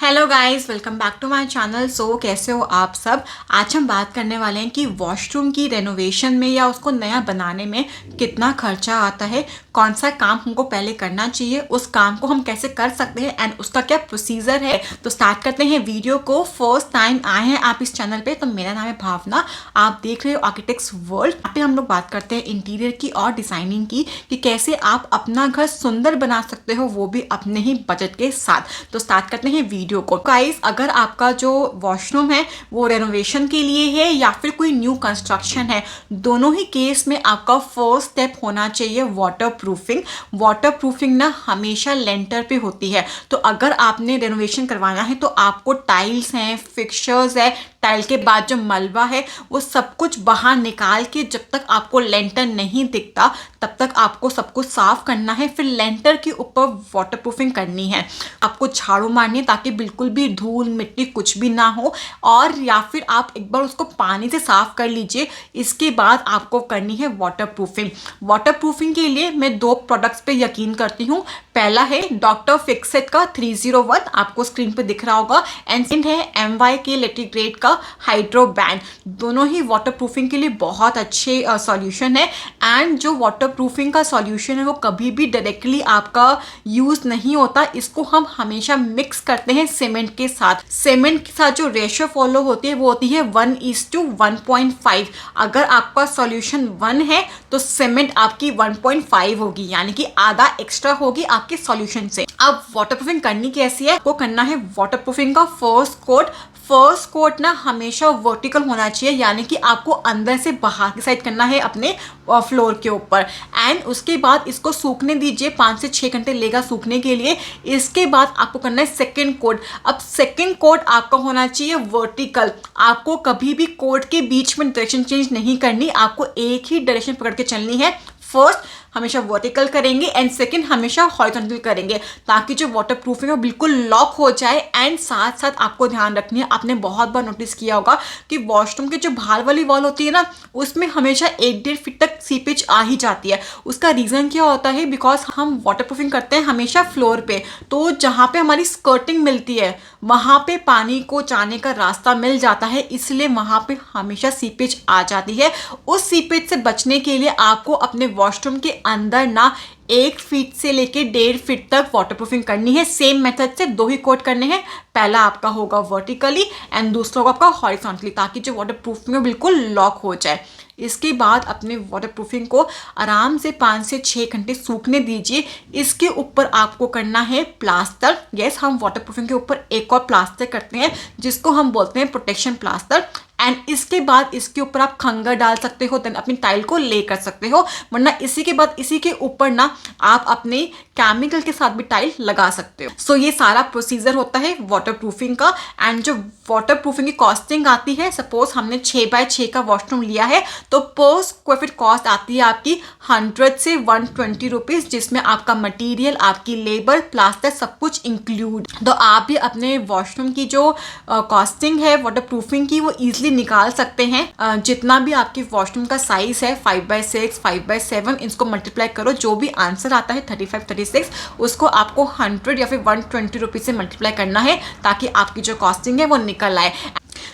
Hello guys, welcome back to my channel. कैसे हो आप सब। आज हम बात करने वाले हैं कि वॉशरूम की रेनोवेशन में या उसको नया बनाने में कितना खर्चा आता है, कौन सा काम हमको पहले करना चाहिए, उस काम को हम कैसे कर सकते हैं एंड उसका क्या प्रोसीजर है। तो स्टार्ट करते हैं वीडियो को। फर्स्ट टाइम आए हैं आप इस चैनल पे तो मेरा नाम है भावना, आप देख रहे हो आर्किटेक्ट्स वर्ल्ड। यहाँ पे हम लोग बात करते हैं इंटीरियर की और डिजाइनिंग की कि कैसे आप अपना घर सुंदर बना सकते हो, वो भी अपने ही बजट के साथ। तो स्टार्ट करते हैं वीडियो को। गाइस, अगर आपका जो वॉशरूम है वो रेनोवेशन के लिए है या फिर कोई न्यू कंस्ट्रक्शन है, दोनों ही केस में आपका फर्स्ट स्टेप होना चाहिए वाटर प्रूफिंग। वाटर प्रूफिंग ना हमेशा लेंटर पे होती है। तो अगर आपने रेनोवेशन करवाना है तो आपको टाइल्स हैं, फिक्सचर्स है, टाइल के बाद जो मलबा है वो सब कुछ बाहर निकाल के जब तक आपको लेंटर नहीं दिखता तब तक आपको सब कुछ साफ करना है। फिर लेंटर के ऊपर वाटर प्रूफिंग करनी है, आपको झाड़ू मारनी है ताकि बिल्कुल भी धूल मिट्टी कुछ भी ना हो, और या फिर आप एक बार उसको पानी से साफ कर लीजिए। इसके बाद आपको करनी है वाटर प्रूफिंग। वाटर प्रूफिंग के लिए मैं दो प्रोडक्ट्स पे यकीन करती हूँ। पहला है डॉक्टर फिक्सेट का 301, आपको स्क्रीन पे दिख रहा होगा, एंड सेकंड है MY के लेटिग्रेट का हाइड्रो बैंड। दोनों ही वाटर प्रूफिंग के लिए बहुत अच्छे सॉल्यूशन है। एंड जो वाटर प्रूफिंग का सॉल्यूशन है वो कभी भी डायरेक्टली आपका यूज नहीं होता, इसको हम हमेशा मिक्स करते हैं सीमेंट के साथ। सीमेंट के साथ जो रेशियो फॉलो होती है वो होती है 1:1.5। अगर आपका सॉल्यूशन 1 है तो सीमेंट आपकी 1.5 होगी, यानी कि आधा एक्स्ट्रा होगी आपके सॉल्यूशन से। अब वाटर प्रूफिंग करनी कैसी है, आपको करना है वाटर प्रूफिंग का फर्स्ट कोट। फर्स्ट कोट ना हमेशा वर्टिकल होना चाहिए, यानी कि आपको अंदर से बाहर की साइड करना है अपने फ्लोर के ऊपर। एंड उसके बाद इसको सूखने दीजिए, 5 से 6 घंटे लेगा सूखने के लिए। इसके बाद आपको करना है सेकंड कोट। अब सेकंड कोट आपका होना चाहिए वर्टिकल। आपको कभी भी कोट के बीच में डायरेक्शन चेंज नहीं करनी, आपको एक ही डायरेक्शन पकड़ के चलनी है। फर्स्ट हमेशा वर्टिकल करेंगे एंड सेकंड हमेशा हॉरिजॉन्टल करेंगे, ताकि जो वाटर प्रूफिंग है वो बिल्कुल लॉक हो जाए। एंड साथ साथ आपको ध्यान रखनी है, आपने बहुत बार नोटिस किया होगा कि वॉशरूम की जो बाहर वाली वॉल होती है ना, उसमें हमेशा 1-1.5 फीट तक सीपेज आ ही जाती है। उसका रीज़न क्या होता है, बिकॉज हम वाटर प्रूफिंग करते हैं हमेशा फ्लोर पे, तो जहाँ पे हमारी स्कर्टिंग मिलती है वहाँ पे पानी को जाने का रास्ता मिल जाता है, इसलिए वहाँ पे हमेशा सीपेज आ जाती है। उस सीपेज से बचने के लिए आपको अपने वॉशरूम के अंदर ना 1 फीट से लेके 1.5 फीट तक वाटर प्रूफिंग करनी है। सेम मेथड से 2 ही कोट करने हैं, पहला आपका होगा वर्टिकली एंड दूसरा होगा आपका हॉरिजॉन्टली, ताकि जो वाटर प्रूफिंग है बिल्कुल लॉक हो जाए। इसके बाद अपने वाटर प्रूफिंग को आराम से 5 से 6 घंटे सूखने दीजिए। इसके ऊपर आपको करना है प्लास्टर। यस, हम वाटर प्रूफिंग के ऊपर एक और प्लास्टर करते हैं जिसको हम बोलते हैं प्रोटेक्शन प्लास्टर। एंड इसके बाद इसके ऊपर आप खंगर डाल सकते हो, देन अपनी टाइल को ले कर सकते हो, वरना इसी के बाद इसी के ऊपर ना आप अपने केमिकल के साथ भी टाइल लगा सकते हो। सो ये सारा प्रोसीजर होता है वाटर प्रूफिंग का। एंड जो वाटर प्रूफिंग की कॉस्टिंग आती है, सपोज हमने 6x6 का वॉशरूम लिया है तो पर स्क्वायर फीट कॉस्ट आती है आपकी 100 से 120 रुपीज, जिसमें आपका मटेरियल, आपकी लेबर, प्लास्टर सब कुछ इंक्लूड। तो आप भी अपने वॉशरूम की जो कॉस्टिंग है वाटर प्रूफिंग की वो ईजिली निकाल सकते हैं। जितना भी आपके वॉशरूम का साइज है 5x6, 5x7, इसको मल्टीप्लाई करो, जो भी आंसर आता है 35, 36, उसको आपको 100 या फिर 120 रुपीज से मल्टीप्लाई करना है ताकि आपकी जो कॉस्टिंग है वो निकल आए।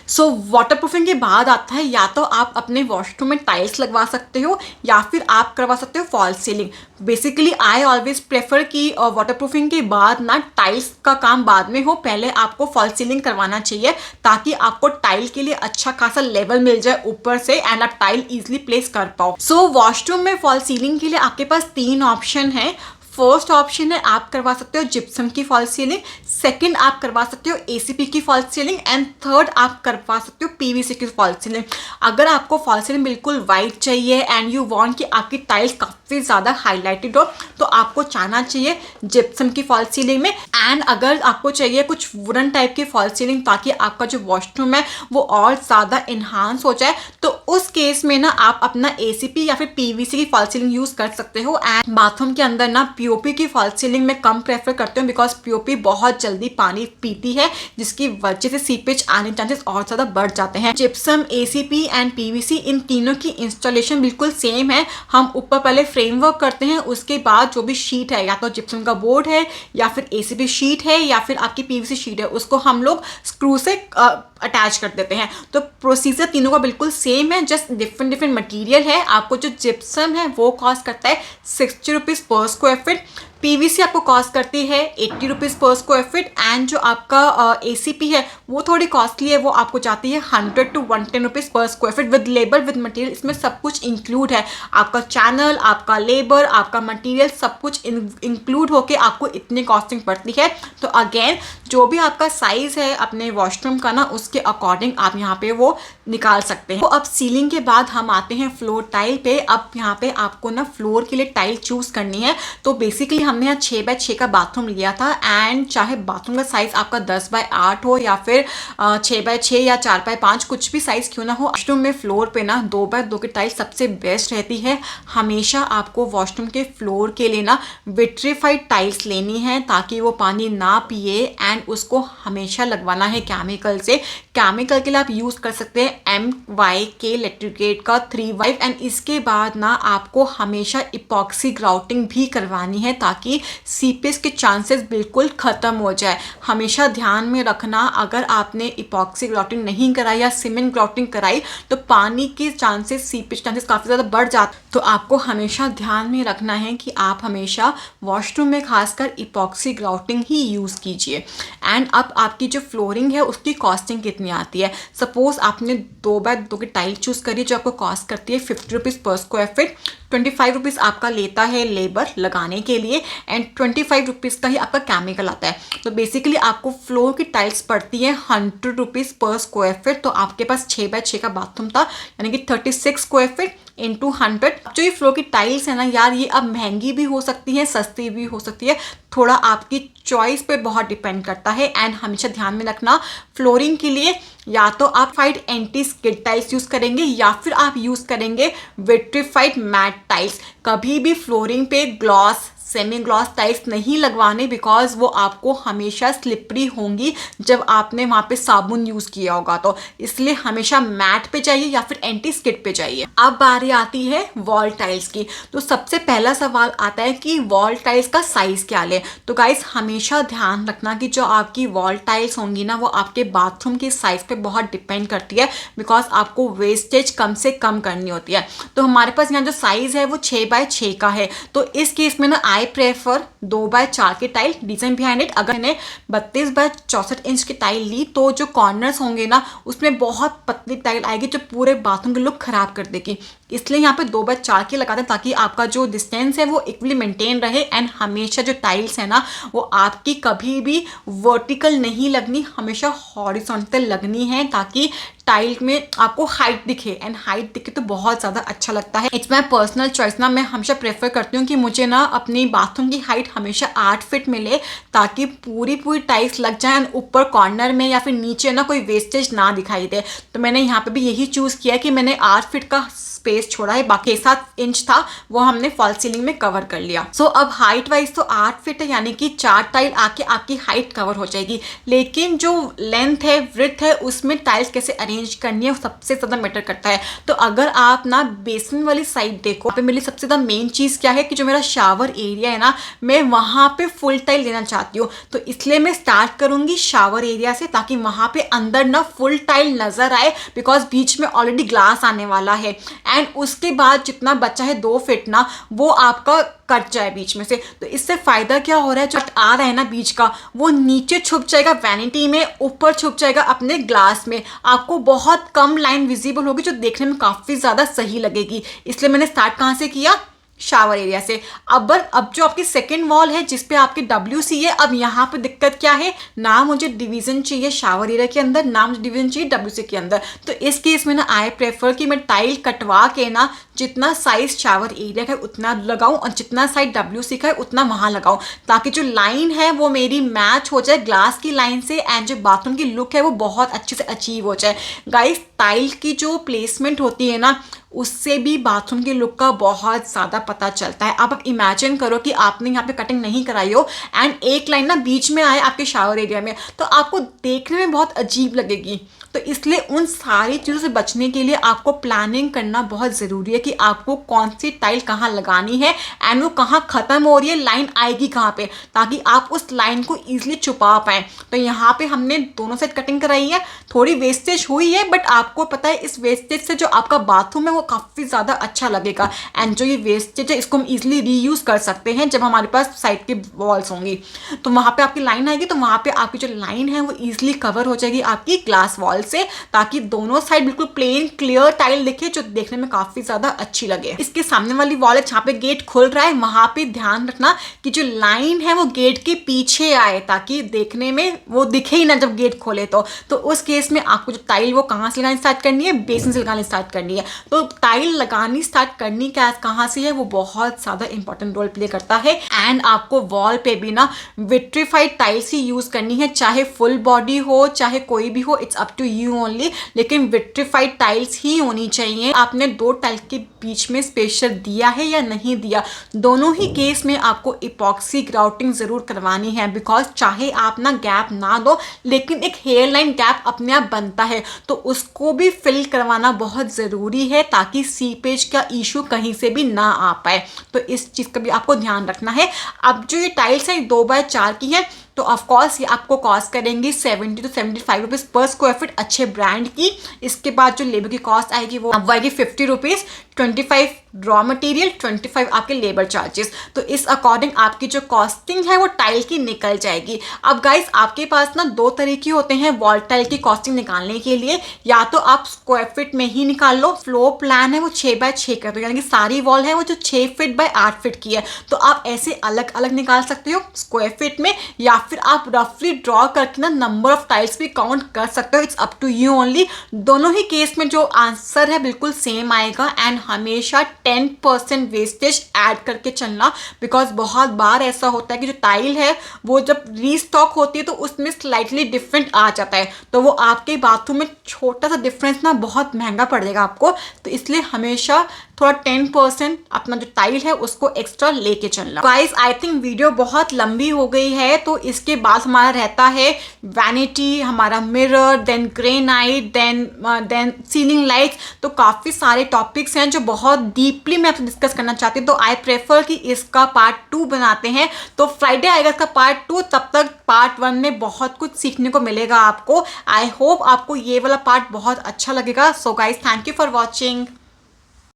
सो वाटर प्रूफिंग के बाद आता है, या तो आप अपने वॉशरूम में टाइल्स लगवा सकते हो या फिर आप करवा सकते हो fall ceiling. Basically I always prefer कि वाटर प्रूफिंग के बाद ना टाइल्स का काम बाद में हो, पहले आपको फॉल सीलिंग करवाना चाहिए ताकि आपको टाइल के लिए अच्छा खासा लेवल मिल जाए ऊपर से एंड आप टाइल इजिली प्लेस कर पाओ। सो वॉशरूम में फॉल सीलिंग के लिए आपके पास 3 ऑप्शन है। फर्स्ट ऑप्शन है आप करवा सकते हो जिप्सम की फॉल सीलिंग, सेकंड आप करवा सकते हो ACP की फॉल सीलिंग, एंड थर्ड आप करवा सकते हो PVC की फॉल सीलिंग। अगर आपको फॉल सीलिंग बिल्कुल वाइट चाहिए एंड यू वांट कि आपकी टाइल्स काफ़ी ज़्यादा हाईलाइटेड हो तो आपको जाना चाहिए जिप्सम की फॉल सीलिंग में। एंड अगर आपको चाहिए कुछ वुडन टाइप की फॉल सीलिंग ताकि आपका जो वॉशरूम है वो और ज़्यादा इन्हांस हो जाए, तो उस केस में ना आप अपना ACP या फिर PVC की फॉल सीलिंग यूज़ कर सकते हो। एंड बाथरूम के अंदर ना पीओपी की फॉल्स सीलिंग में कम प्रेफर करती हूँ बिकॉज पीओपी बहुत जल्दी पानी पीती है, जिसकी वजह से सीपेज आने के चांसेस और ज़्यादा बढ़ जाते हैं। जिप्सम, एसीपी एंड पीवीसी, इन तीनों की इंस्टॉलेशन बिल्कुल सेम है। हम ऊपर पहले फ्रेमवर्क करते हैं, उसके बाद जो भी शीट है, या तो जिप्सम का बोर्ड है या फिर एसीपी शीट है या फिर आपकी पीवीसी शीट है, उसको हम लोग स्क्रू से अटैच कर देते हैं। तो प्रोसीजर तीनों का बिल्कुल सेम है, जस्ट डिफरेंट मटेरियल है। आपको जो जिप्सम है वो कॉस्ट करता है 60 रुपीज़ पर स्क्वायर फीट, पीवीसी आपको कॉस्ट करती है 80 रुपीज़ पर स्क्वायर फीट, एंड जो आपका एसीपी है वो थोड़ी कॉस्टली है, वो आपको जाती है 100 to 110 रुपीज़ पर square feet with labour with material. इसमें सब कुछ इंक्लूड है, आपका चैनल, आपका लेबर, आपका मटेरियल, सब कुछ इंक्लूड होके आपको इतनी कॉस्टिंग पड़ती है। तो अगेन जो भी आपका साइज़ है अपने वॉशरूम का ना, उसके अकॉर्डिंग आप यहाँ पे वो निकाल सकते हैं। तो अब सीलिंग के बाद हम आते हैं फ्लोर टाइल पे। अब यहाँ पे आपको ना फ्लोर के लिए टाइल चूज़ करनी है। तो बेसिकली हमने यहाँ 6x6 का बाथरूम लिया था, एंड चाहे बाथरूम का साइज़ आपका 10x8 हो या फिर 6x6 या 4x5, कुछ भी साइज़ क्यों ना हो, वॉशरूम में फ्लोर पे ना 2x2 की टाइल सबसे बेस्ट रहती है। हमेशा आपको वॉशरूम के फ्लोर के लिए ना विट्रीफाइड टाइल्स लेनी है ताकि वो पानी ना पिए, एंड उसको हमेशा लगवाना है केमिकल से। केमिकल के लिए आप यूज़ कर सकते हैं MYK इलेक्ट्रिकेट का 3 एंड इसके बाद ना आपको हमेशा इपॉक्सी ग्राउटिंग भी करवानी है ताकि सीपेज के चांसेस बिल्कुल ख़त्म हो जाए। हमेशा ध्यान में रखना, अगर आपने इपॉक्सी ग्राउटिंग नहीं कराई या सीमेंट ग्राउटिंग कराई तो पानी के चांसेस, सीपेज चांसेस काफ़ी ज़्यादा बढ़ जाते। तो आपको हमेशा ध्यान में रखना है कि आप हमेशा वॉशरूम में खासकर इपॉक्सी ग्राउटिंग ही यूज़ कीजिए। एंड अब आपकी जो फ्लोरिंग है उसकी कॉस्टिंग कितनी आती है। सपोज आपने 2x2 की टाइल चूज़ करी जो आपको कॉस्ट करती है 50 रुपीज़ पर स्क्वायर फीट, 25 रुपीज़ आपका लेता है लेबर लगाने के लिए, एंड 25 रुपीज़ का ही आपका केमिकल आता है। तो बेसिकली आपको फ्लोर की टाइल्स पड़ती है 100 रुपीज़ पर स्क्वायर फीट। तो आपके पास 6x6 का बाथरूम था, यानी कि 36 स्क्वायर फीट इंटू 100। जो ये फ्लोर की टाइल्स है ना यार, ये अब महंगी भी हो सकती है, सस्ती भी हो सकती है, थोड़ा आपकी चॉइस पे बहुत डिपेंड करता है। एंड हमेशा ध्यान में रखना, फ्लोरिंग के लिए या तो आप FIDE anti skid tiles use करेंगे या फिर आप यूज़ करेंगे विट्रीफाइड मैट टाइल्स। कभी भी फ्लोरिंग पे ग्लॉस, सेमी ग्लॉस टाइल्स नहीं लगवाने, बिकॉज वो आपको हमेशा स्लिपरी होंगी जब आपने वहाँ पे साबुन यूज़ किया होगा। तो इसलिए हमेशा मैट पे जाइए या फिर एंटी स्किड पे जाइए। अब बारी आती है वॉल टाइल्स की। तो सबसे पहला सवाल आता है कि वॉल टाइल्स का साइज़ क्या लें। तो गाइस हमेशा ध्यान रखना कि जो आपकी वॉल टाइल्स होंगी ना, वो आपके बाथरूम के साइज़ पे बहुत डिपेंड करती है, बिकॉज आपको वेस्टेज कम से ककम करनी होती है। तो हमारे पास यहाँ जो साइज़ है वो 6x6 का है। तो इस केस में ना आई प्रेफर 2x4 की टाइल। रीजन बिहाइंड इट, अगर मैंने 32x64 इंच की टाइल ली तो जो कॉर्नर्स होंगे ना उसमें बहुत पतली टाइल आएगी जो पूरे बाथरूम के लुक खराब कर देगी। इसलिए यहाँ पे 2x4 की लगाते हैं ताकि आपका जो डिस्टेंस है वो इक्वली मेंटेन रहे, एंड हमेशा जो टाइल्स है ना वो आपकी कभी भी वर्टिकल नहीं लगनी, हमेशा हॉरिजॉन्टल लगनी है ताकि टाइल में आपको हाइट दिखे, एंड हाइट दिखे तो बहुत ज़्यादा अच्छा लगता है। इट्स माई पर्सनल चॉइस ना, मैं हमेशा प्रेफर करती हूँ कि मुझे ना अपनी बाथरूम की हाइट हमेशा 8 फीट मिले ताकि पूरी टाइल्स लग जाए, एंड ऊपर कॉर्नर में या फिर नीचे ना कोई वेस्टेज ना दिखाई दे। तो मैंने यहाँ पे भी यही चूज़ किया कि मैंने 8 फीट का स्पेस छोड़ा है, बाकी 7 इंच था वो हमने फॉल्स सीलिंग में कवर कर लिया। सो अब हाइट वाइज तो 8 फीट है, यानी कि 4 टाइल आके आपकी हाइट कवर हो जाएगी। लेकिन जो लेंथ है, विड्थ है, उसमें टाइल्स कैसे अरेंज करनी है वो सबसे ज़्यादा मैटर करता है। तो अगर आप ना बेसिन वाली साइड देखो, यहाँ पे मेरी सबसे ज़्यादा मेन चीज़ क्या है कि जो मेरा शावर एरिया है ना, मैं वहाँ पे फुल टाइल लेना चाहती हूँ। तो इसलिए मैं स्टार्ट करूँगी शावर एरिया से ताकि वहाँ पे अंदर ना फुल टाइल नज़र आए, बिकॉज बीच में ऑलरेडी ग्लास आने वाला है। एंड उसके बाद जितना बचा है 2 फीट ना, वो आपका कट जाए बीच में से। तो इससे फायदा क्या हो रहा है, जो आ रहा है ना बीच का, वो नीचे छुप जाएगा वैनिटी में, ऊपर छुप जाएगा अपने ग्लास में। आपको बहुत कम लाइन विजिबल होगी जो देखने में काफ़ी ज़्यादा सही लगेगी। इसलिए मैंने स्टार्ट कहाँ से किया, शावर एरिया से। अब जो आपकी सेकेंड वॉल है जिसपे आपकी WC है, अब यहाँ पे दिक्कत क्या है, ना मुझे डिवीजन चाहिए शावर एरिया के अंदर, ना मुझे डिवीजन चाहिए WC के अंदर। तो इस केस में ना आई प्रेफर कि मैं टाइल कटवा के ना जितना साइज शावर एरिया का है उतना लगाऊं और जितना साइज WC का है उतना वहां लगाऊं, ताकि जो लाइन है वो मेरी मैच हो जाए ग्लास की लाइन से एंड जो बाथरूम की लुक है वो बहुत अच्छे से अचीव हो जाए। गाइस टाइल की जो प्लेसमेंट होती है ना, उससे भी बाथरूम की लुक का बहुत ज़्यादा पता चलता है। अब आप इमेजिन करो कि आपने यहाँ पे कटिंग नहीं कराई हो एंड एक लाइन ना बीच में आए आपके शावर एरिया में, तो आपको देखने में बहुत अजीब लगेगी। तो इसलिए उन सारी चीज़ों से बचने के लिए आपको प्लानिंग करना बहुत ज़रूरी है कि आपको कौन सी टाइल कहाँ लगानी है एंड वो कहाँ ख़त्म हो रही है, लाइन आएगी कहाँ पे, ताकि आप उस लाइन को ईजिली छुपा पाएँ। तो यहाँ पे हमने दोनों साइड कटिंग कराई है, थोड़ी वेस्टेज हुई है, बट आपको पता है इस वेस्टेज से जो आपका बाथरूम है वो काफ़ी ज़्यादा अच्छा लगेगा एंड जो ये वेस्टेज है इसको हम इजीली रीयूज़ कर सकते हैं जब हमारे पास साइड की वॉल्स होंगी। तो वहाँ पे आपकी लाइन आएगी, तो वहाँ पे आपकी जो लाइन है वो इजीली कवर हो जाएगी आपकी ग्लास वॉल से, ताकि दोनों साइड बिल्कुल प्लेन क्लियर टाइल दिखे जो देखने में काफ़ी ज़्यादा अच्छी लगे। इसके सामने वाली वॉल है जहाँ पे गेट खुल रहा है, वहाँ पे ध्यान रखना कि जो लाइन है वो गेट के पीछे आए, ताकि देखने में वो दिखे ही ना जब गेट खोले। तो उस केस में आपको जो टाइल वो कहाँ से लगानी स्टार्ट करनी है, बेसिन से लगानी स्टार्ट करनी है। तो टाइल लगानी स्टार्ट करनी कहाँ से है वो बहुत ज़्यादा इंपॉर्टेंट रोल प्ले करता है। एंड आपको वॉल पे भी ना विट्रीफाइड टाइल्स ही यूज़ करनी है, चाहे फुल बॉडी हो चाहे कोई भी हो, it's up to you only, लेकिन विट्रीफाइड टाइल्स ही होनी चाहिए। आपने दो टाइल के बीच में स्पेशल दिया है या नहीं दिया, दोनों ही केस में आपको इपॉक्सी ग्राउटिंग ज़रूर करवानी है, बिकॉज चाहे आप ना गैप ना दो लेकिन एक हेयर लाइन गैप अपने आप बनता है, तो उसको भी फिल करवाना बहुत ज़रूरी है ताकि सीपेज का इशू कहीं से भी ना आ पाए। तो इस चीज़ का भी आपको ध्यान रखना है। अब जो ये टाइल्स है 2x4 की है, तो ऑफकोर्स ये आपको कॉस्ट करेंगी 70 to 75 रुपीज़ पर स्क्वायर फीट अच्छे ब्रांड की। इसके बाद जो लेबर की कॉस्ट आएगी वो आएगी 50 रुपीज़, 25 रॉ मटेरियल, 25 आपके लेबर चार्जेस। तो इस अकॉर्डिंग आपकी जो कॉस्टिंग है वो टाइल की निकल जाएगी। अब गाइस आपके पास ना दो तरीके होते हैं वॉल टाइल की कॉस्टिंग निकालने के लिए, या तो आप स्क्वायर फीट में ही निकाल लो, फ्लोर प्लान है वो 6x6 का, तो यानी कि सारी वॉल है वो जो 6 फीट बाय 8 फीट की है, तो आप ऐसे अलग अलग निकाल सकते हो स्क्वायर फीट में, या फिर आप रफली ड्रॉ करके ना नंबर ऑफ टाइल्स भी काउंट कर सकते हो। It's up to you only. दोनों ही केस में जो आंसर है बिल्कुल सेम आएगा। एंड हमेशा 10% वेस्टेज ऐड करके चलना, बिकॉज बहुत बार ऐसा होता है कि जो टाइल है वो जब रीस्टॉक होती है तो उसमें स्लाइटली डिफरेंट आ जाता है, तो वो आपके बाथरूम में छोटा सा डिफरेंस ना बहुत महंगा पड़ जाएगा आपको। तो इसलिए हमेशा थोड़ा 10% अपना जो टाइल है उसको एक्स्ट्रा लेके चलना। गाइस आई थिंक वीडियो बहुत लंबी हो गई है, तो इसके बाद हमारा रहता है वैनिटी, हमारा mirror, then granite, then ceiling lights. तो काफ़ी सारे टॉपिक्स हैं जो बहुत डीपली मैं आपसे डिस्कस करना चाहती हूँ, तो आई प्रेफर कि इसका पार्ट 2 बनाते हैं। तो फ्राइडे आएगा इसका पार्ट 2, तब तक पार्ट 1 में बहुत कुछ सीखने को मिलेगा आपको। आई होप आपको ये वाला पार्ट बहुत अच्छा लगेगा। So guys thank you for watching.